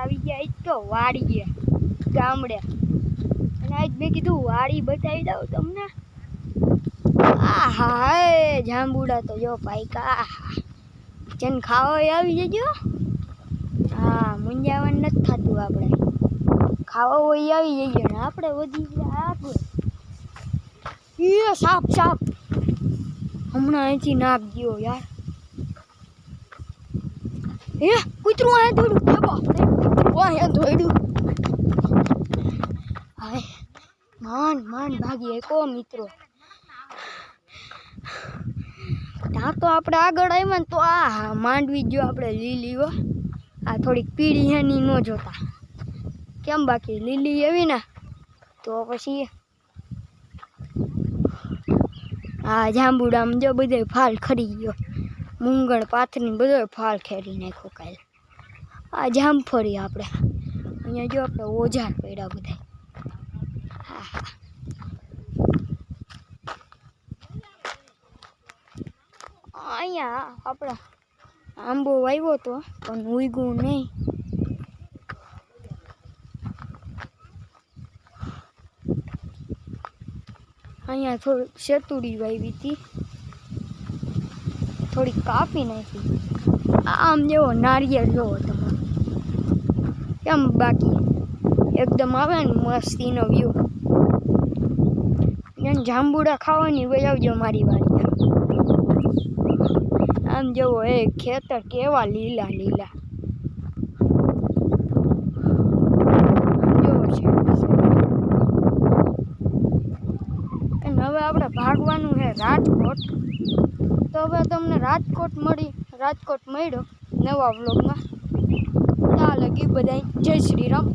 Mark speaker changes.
Speaker 1: આવી ગયા તો વાડીએ ગામડે અને આજ મેં કીધું વાડી બતાવી દઉં તમને. આ હા જાંબુડા તો જો ભાઈ કા જેને ખાવા આવી જજો. હા મુંજાવાનું નથી થતું, આપણે ખાવા હોય આવી જઈએ ને આપણે વધી ગયા આગળ. એ સાપ સાપ હમણાં અહીંથી નાક ગયો યાર. એ કૂતરું આયા દોડ્યું, કૂતરું આયા દોડ્યું. હાય માંડ માંડ ભાગી કો મિત્રો. ત્યાં તો આપણે આગળ આવ્યા ને તો આ માંડવી જો આપણે લીલી હો. આ થોડીક પીળી એની ન જોતા કેમ, બાકી લીલી એવી ને તો પછી આ જાંબુડામાં જો બધો ફાલ ખરી ગયો. મૂંગણ પાથરીને બધો ફાલ ખેરી નાખ્યો કાલે. આ જામફળી આપણે અહીંયા જો આપણે ઓજાર પડ્યા બધા. હા હા અહીંયા આપણે આંબો વાવ્યો હતો પણ ઉગ્યું નહીં. અહીંયા થોડીક શેતુડી વાવી હતી, થોડીક કાપી નાખી. આમ જેવો નારિયેળ જોવો તમે કેમ, બાકી એકદમ આવે ને મસ્તીનો વ્યૂ. એને જાંબુડા ખાવાની વહી આવજો મારી વાડી. આમ જેવો એ ખેતર કેવા લીલા લીલા જેવો છે. અને હવે આપણે ભાગવાનું છે રાજકોટ. તો હવે તમને રાજકોટ મળ્યો નવા વ્લોગમાં. ત્યાં લગી બધા જય શ્રી રામ.